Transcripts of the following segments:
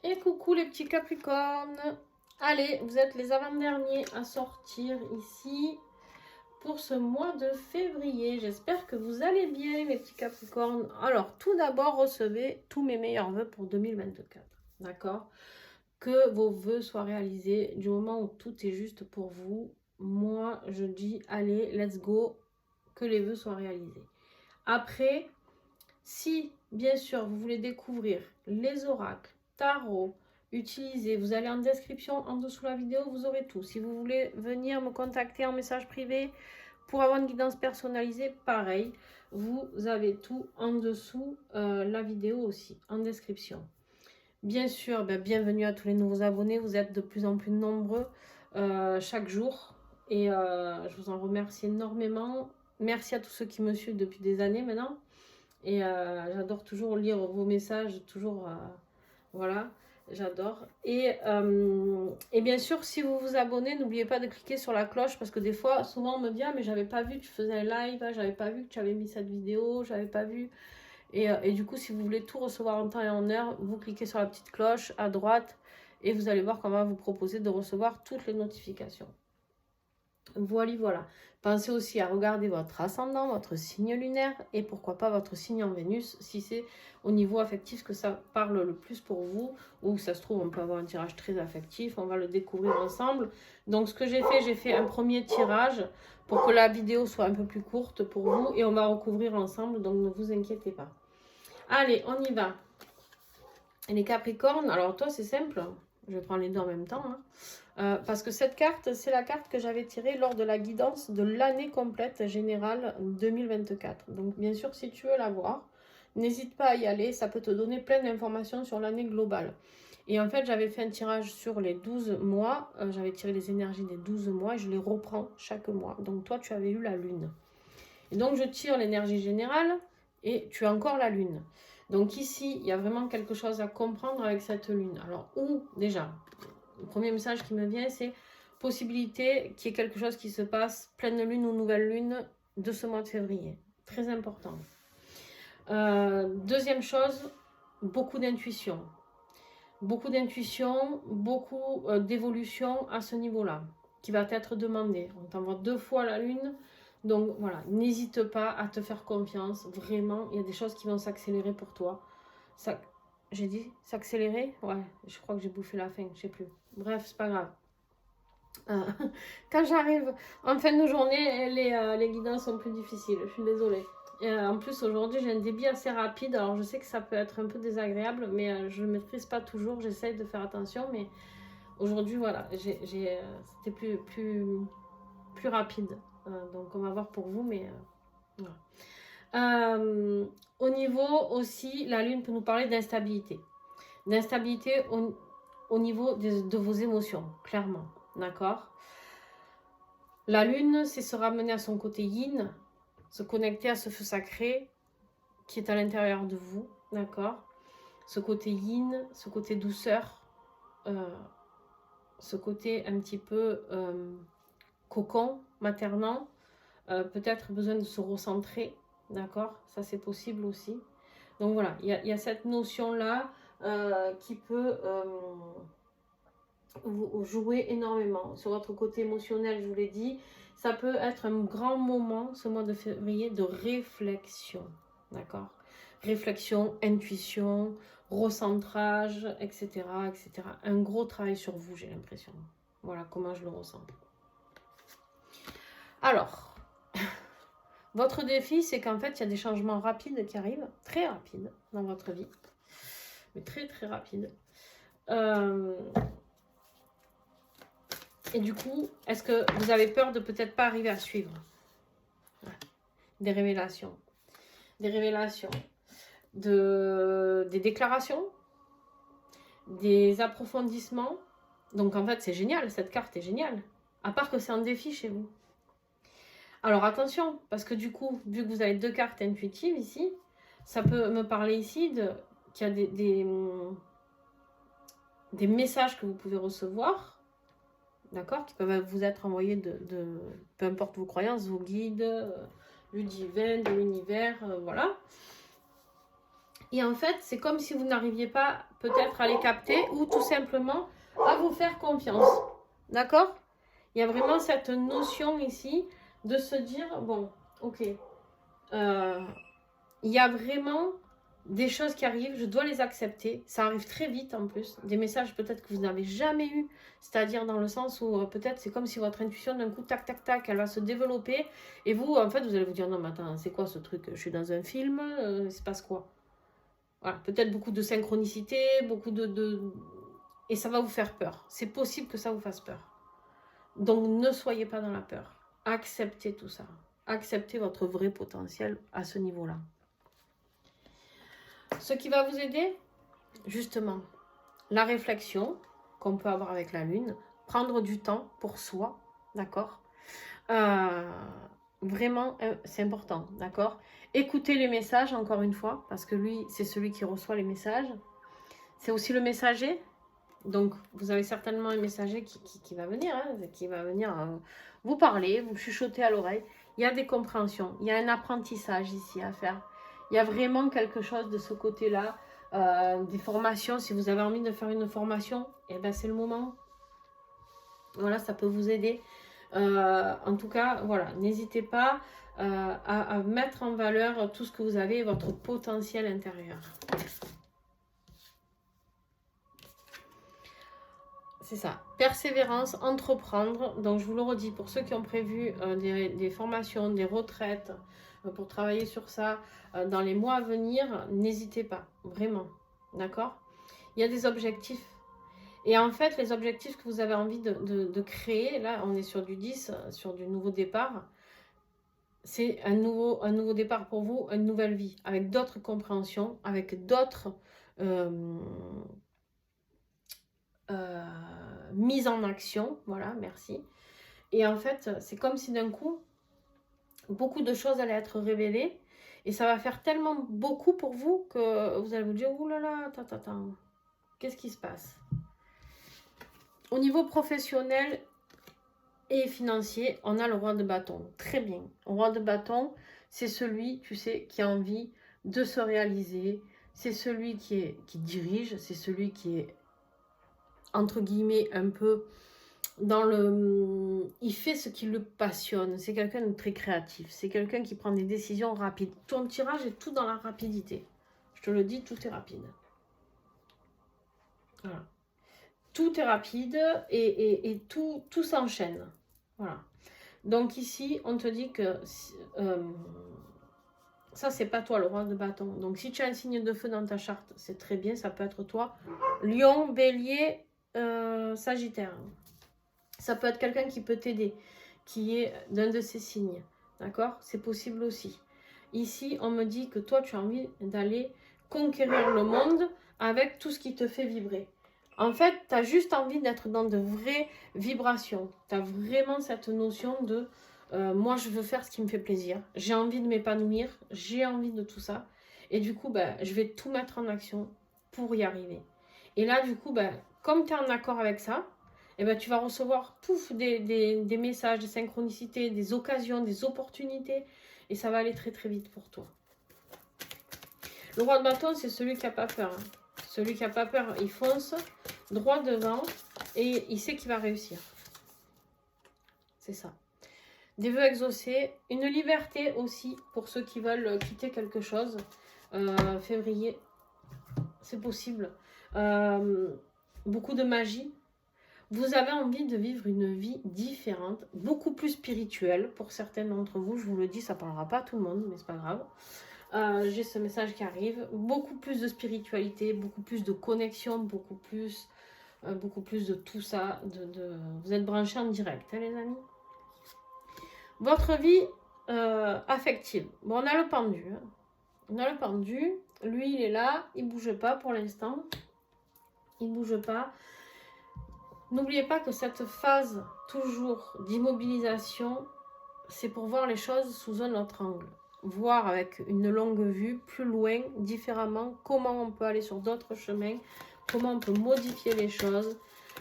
Et coucou les petits Capricornes. Allez, vous êtes les avant-derniers à sortir ici pour ce mois de février. J'espère que vous allez bien mes petits Capricornes. Alors, tout d'abord, recevez tous mes meilleurs vœux pour 2024. D'accord? Que vos vœux soient réalisés du moment où tout est juste pour vous. Moi, je dis, allez, let's go, que les vœux soient réalisés. Après, si, bien sûr, vous voulez découvrir les oracles, tarot, utilisez, vous allez en description en dessous de la vidéo, vous aurez tout. Si vous voulez venir me contacter en message privé pour avoir une guidance personnalisée, pareil, vous avez tout en dessous la vidéo aussi, en description. Bien sûr, bienvenue à tous les nouveaux abonnés, vous êtes de plus en plus nombreux chaque jour et je vous en remercie énormément. Merci à tous ceux qui me suivent depuis des années maintenant. Et j'adore toujours lire vos messages, toujours, voilà, j'adore. Et bien sûr, si vous vous abonnez, n'oubliez pas de cliquer sur la cloche, parce que des fois, souvent on me dit, ah mais j'avais pas vu que tu faisais un live, ah, j'avais pas vu que tu avais mis cette vidéo, j'avais pas vu. Et du coup, si vous voulez tout recevoir en temps et en heure, vous cliquez sur la petite cloche à droite, et vous allez voir qu'on va vous proposer de recevoir toutes les notifications. Voilà. Pensez aussi à regarder votre ascendant, votre signe lunaire et pourquoi pas votre signe en Vénus si c'est au niveau affectif que ça parle le plus pour vous, ou ça se trouve on peut avoir un tirage très affectif, on va le découvrir ensemble. Donc ce que j'ai fait un premier tirage pour que la vidéo soit un peu plus courte pour vous et on va recouvrir ensemble, donc ne vous inquiétez pas. Allez, on y va. Les Capricornes, alors toi c'est simple, je vais prendre les deux en même temps, parce que cette carte, c'est la carte que j'avais tirée lors de la guidance de l'année complète générale 2024. Donc bien sûr, si tu veux la voir, n'hésite pas à y aller, ça peut te donner plein d'informations sur l'année globale. Et en fait, j'avais fait un tirage sur les 12 mois, j'avais tiré les énergies des 12 mois, et je les reprends chaque mois. Donc toi, tu avais eu la lune. Et donc je tire l'énergie générale, et tu as encore la lune. Donc ici, il y a vraiment quelque chose à comprendre avec cette lune. Alors, déjà, le premier message qui me vient, c'est possibilité qu'il y ait quelque chose qui se passe, pleine lune ou nouvelle lune, de ce mois de février. Très important. Deuxième chose, beaucoup d'intuition. Beaucoup d'intuition, beaucoup d'évolution à ce niveau-là, qui va t'être demandé. On t'envoie 2 fois la lune. Donc voilà, n'hésite pas à te faire confiance. Vraiment, il y a des choses qui vont s'accélérer pour toi. J'ai dit s'accélérer? Ouais, je crois que j'ai bouffé la fin, je sais plus. Bref, c'est pas grave. Quand j'arrive en fin de journée, les guidances sont plus difficiles. Je suis désolée. En plus, aujourd'hui, j'ai un débit assez rapide. Alors, je sais que ça peut être un peu désagréable, mais je ne maîtrise pas toujours. J'essaye de faire attention, mais aujourd'hui, voilà, c'était plus rapide. Donc, on va voir pour vous, mais voilà. Au niveau aussi, la Lune peut nous parler d'instabilité. D'instabilité au niveau de vos émotions, clairement. D'accord? La Lune, c'est se ramener à son côté yin, se connecter à ce feu sacré qui est à l'intérieur de vous, d'accord? Ce côté yin, ce côté douceur, ce côté un petit peu cocon, maternant, peut-être besoin de se recentrer, d'accord? Ça c'est possible aussi. Donc voilà, il y a cette notion-là qui peut vous jouer énormément. Sur votre côté émotionnel, je vous l'ai dit, ça peut être un grand moment, ce mois de février, de réflexion, d'accord? Réflexion, intuition, recentrage, etc., etc. Un gros travail sur vous, j'ai l'impression. Voilà comment je le ressens. Alors, votre défi, c'est qu'en fait, il y a des changements rapides qui arrivent, très rapides dans votre vie, mais très très rapides. Et du coup, est-ce que vous avez peur de peut-être pas arriver à suivre? Des révélations. Des révélations. Des déclarations. Des approfondissements. Donc en fait, c'est génial. Cette carte est géniale. À part que c'est un défi chez vous. Alors attention, parce que du coup, vu que vous avez 2 cartes intuitives ici, ça peut me parler ici qu'il y a des messages que vous pouvez recevoir, d'accord, qui peuvent vous être envoyés de peu importe vos croyances, vos guides, du divin, de l'univers, voilà. Et en fait, c'est comme si vous n'arriviez pas peut-être à les capter ou tout simplement à vous faire confiance. D'accord? Il y a vraiment cette notion ici de se dire, bon, ok, il y a vraiment des choses qui arrivent, je dois les accepter. Ça arrive très vite en plus. Des messages peut-être que vous n'avez jamais eu. C'est-à-dire dans le sens où peut-être c'est comme si votre intuition d'un coup, tac, tac, tac, elle va se développer. Et vous, en fait, vous allez vous dire, non mais attends, c'est quoi ce truc? Je suis dans un film, il se passe quoi? Voilà, peut-être beaucoup de synchronicité, beaucoup Et ça va vous faire peur. C'est possible que ça vous fasse peur. Donc ne soyez pas dans la peur. Acceptez tout ça. Acceptez votre vrai potentiel à ce niveau-là. Ce qui va vous aider, justement, la réflexion qu'on peut avoir avec la lune, prendre du temps pour soi, d'accord? Vraiment, c'est important, d'accord? Écoutez les messages, encore une fois, parce que lui, c'est celui qui reçoit les messages. C'est aussi le messager. Donc, vous avez certainement un messager qui va venir, hein, qui va venir vous parler, vous chuchoter à l'oreille. Il y a des compréhensions, il y a un apprentissage ici à faire. Il y a vraiment quelque chose de ce côté-là, des formations. Si vous avez envie de faire une formation, eh ben, c'est le moment. Voilà, ça peut vous aider. En tout cas, voilà, n'hésitez pas à mettre en valeur tout ce que vous avez et votre potentiel intérieur. C'est ça, persévérance, entreprendre. Donc je vous le redis, pour ceux qui ont prévu des formations, des retraites, pour travailler sur ça dans les mois à venir, n'hésitez pas, vraiment, d'accord? Il y a des objectifs. Et en fait, les objectifs que vous avez envie de créer, là on est sur du 10, sur du nouveau départ, c'est un nouveau départ pour vous, une nouvelle vie, avec d'autres compréhensions, avec d'autres mise en action, voilà, merci. Et en fait, c'est comme si d'un coup, beaucoup de choses allaient être révélées, et ça va faire tellement beaucoup pour vous que vous allez vous dire, ouh là là, attends, qu'est-ce qui se passe? Au niveau professionnel et financier, on a le roi de bâton, très bien. Le roi de bâton, c'est celui, tu sais, qui a envie de se réaliser, c'est celui qui dirige, c'est celui qui est entre guillemets un peu dans le... Il fait ce qui le passionne. C'est quelqu'un de très créatif. C'est quelqu'un qui prend des décisions rapides. Ton tirage est tout dans la rapidité. Je te le dis, tout est rapide. Voilà. Tout est rapide et tout s'enchaîne. Voilà. Donc ici, on te dit que... ça, c'est pas toi, le roi de bâton. Donc si tu as un signe de feu dans ta charte, c'est très bien. Ça peut être toi. Lion, bélier, Sagittaire. Ça peut être quelqu'un qui peut t'aider, qui est d'un de ces signes. D'accord? C'est possible aussi. Ici, on me dit que toi, tu as envie d'aller conquérir le monde avec tout ce qui te fait vibrer. En fait, tu as juste envie d'être dans de vraies vibrations. Tu as vraiment cette notion de moi, je veux faire ce qui me fait plaisir. J'ai envie de m'épanouir. J'ai envie de tout ça. Et du coup, je vais tout mettre en action pour y arriver. Et là, du coup, comme tu es en accord avec ça, tu vas recevoir des messages, des synchronicités, des occasions, des opportunités. Et ça va aller très très vite pour toi. Le roi de bâton, c'est celui qui n'a pas peur. Hein. Celui qui n'a pas peur, il fonce droit devant et il sait qu'il va réussir. C'est ça. Des vœux exaucés, une liberté aussi pour ceux qui veulent quitter quelque chose. Février, c'est possible. Beaucoup de magie. Vous avez envie de vivre une vie différente, beaucoup plus spirituelle pour certains d'entre vous. Je vous le dis, ça ne parlera pas à tout le monde, mais c'est pas grave. J'ai ce message qui arrive. Beaucoup plus de spiritualité, beaucoup plus de connexion, beaucoup plus de tout ça. Vous êtes branchés en direct, hein, les amis. Votre vie affective. Bon, on a le pendu. Hein. On a le pendu. Lui, il est là. Il ne bouge pas pour l'instant. Il ne bouge pas. N'oubliez pas que cette phase toujours d'immobilisation, c'est pour voir les choses sous un autre angle. Voir avec une longue vue, plus loin, différemment, comment on peut aller sur d'autres chemins, comment on peut modifier les choses.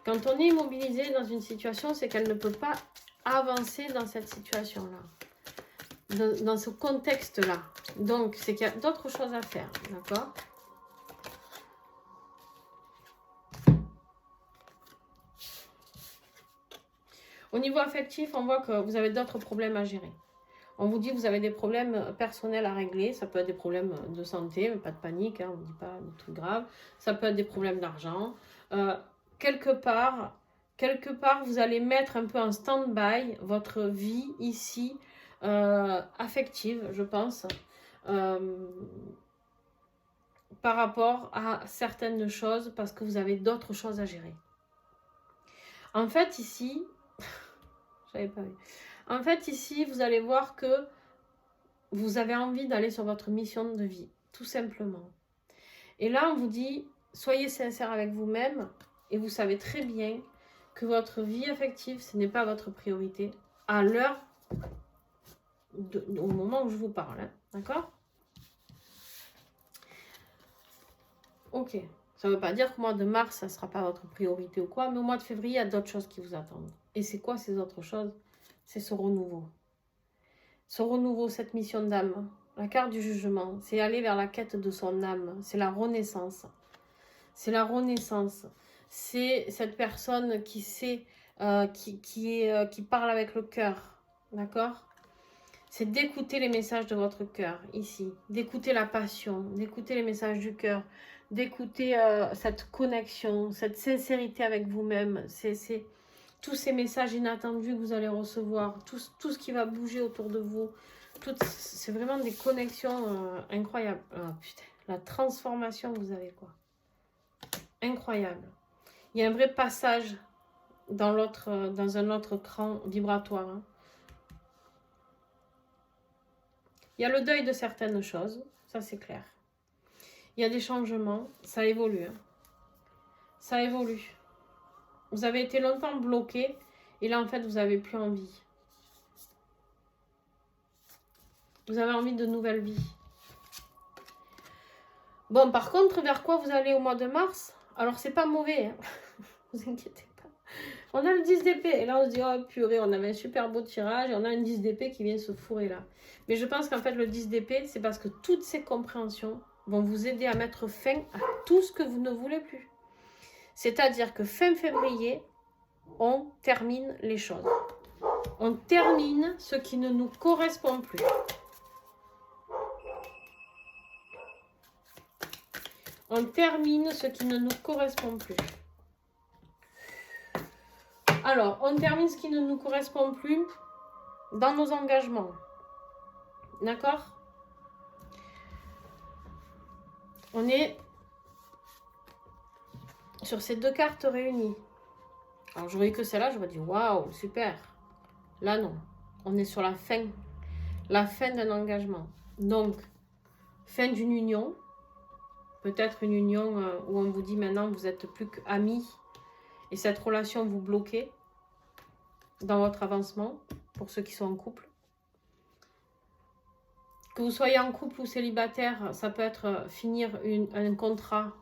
Quand on est immobilisé dans une situation, c'est qu'elle ne peut pas avancer dans cette situation-là, dans ce contexte-là. Donc, c'est qu'il y a d'autres choses à faire, d'accord ? Au niveau affectif, on voit que vous avez d'autres problèmes à gérer. On vous dit que vous avez des problèmes personnels à régler. Ça peut être des problèmes de santé, mais pas de panique, hein, on ne dit pas de trucs graves. Ça peut être des problèmes d'argent. Quelque part, vous allez mettre un peu en stand-by votre vie ici, affective, je pense, par rapport à certaines choses, parce que vous avez d'autres choses à gérer. En fait, ici, j'avais pas vu. En fait, ici, vous allez voir que vous avez envie d'aller sur votre mission de vie, tout simplement. Et là, on vous dit, soyez sincère avec vous-même et vous savez très bien que votre vie affective, ce n'est pas votre priorité à l'heure, au moment où je vous parle. Hein, d'accord? Ok. Ça ne veut pas dire qu'au mois de mars, ça ne sera pas votre priorité ou quoi, mais au mois de février, il y a d'autres choses qui vous attendent. Et c'est quoi ces autres choses? C'est ce renouveau. Ce renouveau, cette mission d'âme, la carte du jugement, c'est aller vers la quête de son âme, c'est la renaissance. C'est la renaissance. C'est cette personne qui sait, qui parle avec le cœur, d'accord? C'est d'écouter les messages de votre cœur, ici, d'écouter la passion, d'écouter les messages du cœur, d'écouter cette connexion, cette sincérité avec vous-même. C'est tous ces messages inattendus que vous allez recevoir, tout ce qui va bouger autour de vous. C'est vraiment des connexions incroyables. Oh, putain, la transformation que vous avez, quoi. Incroyable. Il y a un vrai passage dans un autre cran vibratoire. Hein. Il y a le deuil de certaines choses, ça c'est clair. Il y a des changements, ça évolue. Hein. Ça évolue. Vous avez été longtemps bloqué et là en fait vous n'avez plus envie. Vous avez envie de nouvelles vies. Bon, par contre, vers quoi vous allez au mois de mars? Alors c'est pas mauvais, hein. Vous inquiétez pas. On a le 10 d'épée et là on se dit oh purée, on avait un super beau tirage et on a un 10 d'épée qui vient se fourrer là. Mais je pense qu'en fait le 10 d'épée c'est parce que toutes ces compréhensions vont vous aider à mettre fin à tout ce que vous ne voulez plus. C'est-à-dire que fin février, on termine les choses. On termine ce qui ne nous correspond plus. On termine ce qui ne nous correspond plus. Alors, on termine ce qui ne nous correspond plus dans nos engagements. D'accord? On est sur ces deux cartes réunies. Alors, j'aurais eu que celle-là, j'aurais dit waouh, super. Là, non. On est sur la fin d'un engagement. Donc, fin d'une union. Peut-être une union où on vous dit maintenant vous êtes plus qu'amis et cette relation vous bloquez dans votre avancement pour ceux qui sont en couple. Que vous soyez en couple ou célibataire, ça peut être finir un contrat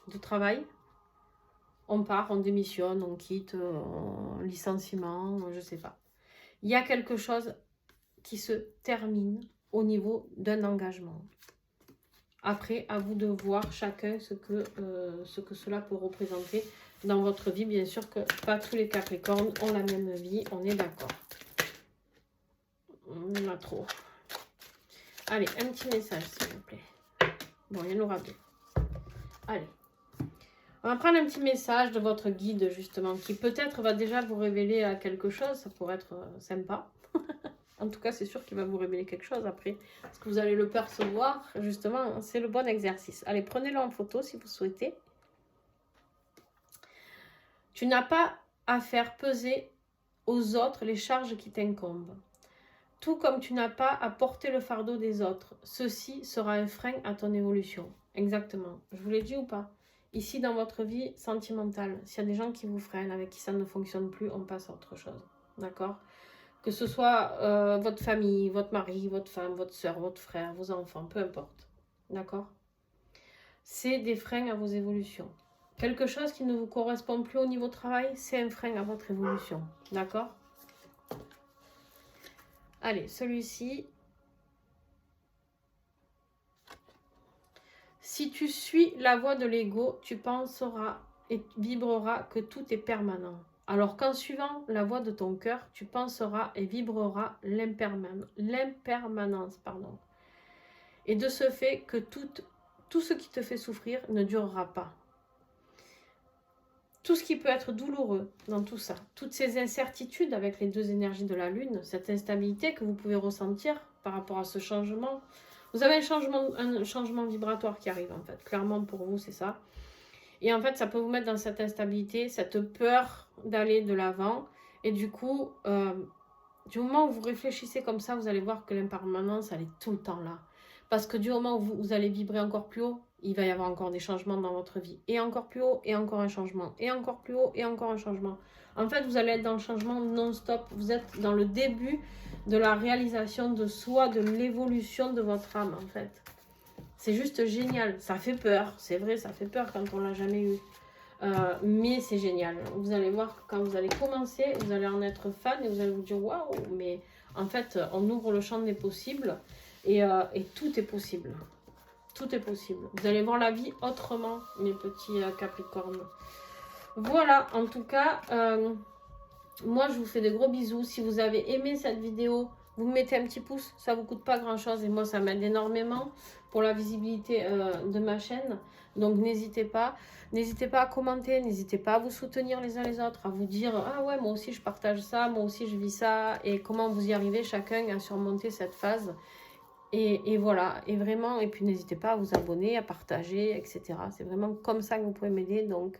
de travail. On part, on démissionne, on quitte, licenciement, je ne sais pas. Il y a quelque chose qui se termine au niveau d'un engagement. Après, à vous de voir chacun ce que cela peut représenter dans votre vie. Bien sûr que pas tous les Capricornes ont la même vie, on est d'accord. On en a trop. Allez, un petit message, s'il vous plaît. Bon, il y en aura deux. Allez. On va prendre un petit message de votre guide, justement, qui peut-être va déjà vous révéler quelque chose. Ça pourrait être sympa. En tout cas, c'est sûr qu'il va vous révéler quelque chose après. Parce que vous allez le percevoir, justement, c'est le bon exercice. Allez, prenez-le en photo si vous souhaitez. Tu n'as pas à faire peser aux autres les charges qui t'incombent. Tout comme tu n'as pas à porter le fardeau des autres. Ceci sera un frein à ton évolution. Exactement. Je vous l'ai dit ou pas? Ici, dans votre vie sentimentale, s'il y a des gens qui vous freinent, avec qui ça ne fonctionne plus, on passe à autre chose. D'accord? Que ce soit votre famille, votre mari, votre femme, votre soeur, votre frère, vos enfants, peu importe. D'accord? C'est des freins à vos évolutions. Quelque chose qui ne vous correspond plus au niveau travail, c'est un frein à votre évolution. D'accord? Allez, celui-ci. Si tu suis la voie de l'ego, tu penseras et vibreras que tout est permanent. Alors qu'en suivant la voix de ton cœur, tu penseras et vibreras l'impermanence. Et de ce fait que tout ce qui te fait souffrir ne durera pas. Tout ce qui peut être douloureux dans tout ça, toutes ces incertitudes avec les deux énergies de la Lune, cette instabilité que vous pouvez ressentir par rapport à ce changement. Vous avez un changement vibratoire qui arrive en fait. Clairement pour vous, c'est ça. Et en fait, ça peut vous mettre dans cette instabilité, cette peur d'aller de l'avant. Et du coup, du moment où vous réfléchissez comme ça, vous allez voir que l'impermanence, elle est tout le temps là. Parce que du moment où vous allez vibrer encore plus haut, il va y avoir encore des changements dans votre vie. Et encore plus haut, et encore un changement. Et encore plus haut, et encore un changement. En fait, vous allez être dans le changement non-stop. Vous êtes dans le début de la réalisation de soi, de l'évolution de votre âme, en fait. C'est juste génial. Ça fait peur. C'est vrai, ça fait peur quand on ne l'a jamais eu. Mais c'est génial. Vous allez voir que quand vous allez commencer, vous allez en être fan et vous allez vous dire waouh, mais en fait, on ouvre le champ des possibles et tout est possible. Tout est possible. Vous allez voir la vie autrement, mes petits Capricornes. Voilà, en tout cas, moi je vous fais des gros bisous. Si vous avez aimé cette vidéo, vous me mettez un petit pouce, ça vous coûte pas grand chose et moi ça m'aide énormément pour la visibilité de ma chaîne. Donc n'hésitez pas à commenter, n'hésitez pas à vous soutenir les uns les autres, à vous dire ah ouais moi aussi je partage ça, moi aussi je vis ça et comment vous y arrivez chacun à surmonter cette phase. Et voilà, et vraiment, et puis n'hésitez pas à vous abonner, à partager, etc. C'est vraiment comme ça que vous pouvez m'aider. Donc,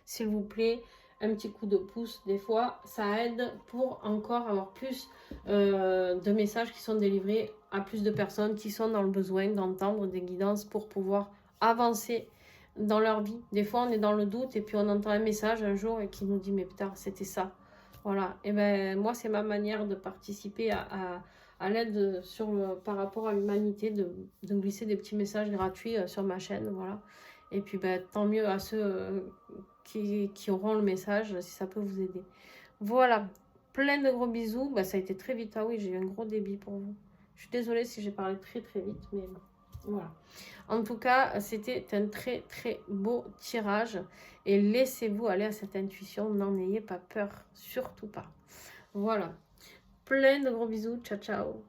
s'il vous plaît, un petit coup de pouce, des fois, ça aide pour encore avoir plus de messages qui sont délivrés à plus de personnes qui sont dans le besoin d'entendre des guidances pour pouvoir avancer dans leur vie. Des fois, on est dans le doute et puis on entend un message un jour et qui nous dit « mais putain, c'était ça ». Voilà, et ben moi, c'est ma manière de participer à l'aide par rapport à l'humanité, de glisser des petits messages gratuits sur ma chaîne, voilà. Et puis ben, tant mieux à ceux qui auront le message, si ça peut vous aider. Voilà, plein de gros bisous. Ben, ça a été très vite, ah oui, j'ai eu un gros débit pour vous. Je suis désolée si j'ai parlé très très vite, mais voilà. En tout cas, c'était un très très beau tirage. Et laissez-vous aller à cette intuition, n'en ayez pas peur, surtout pas. Voilà. Plein de gros bisous, ciao ciao.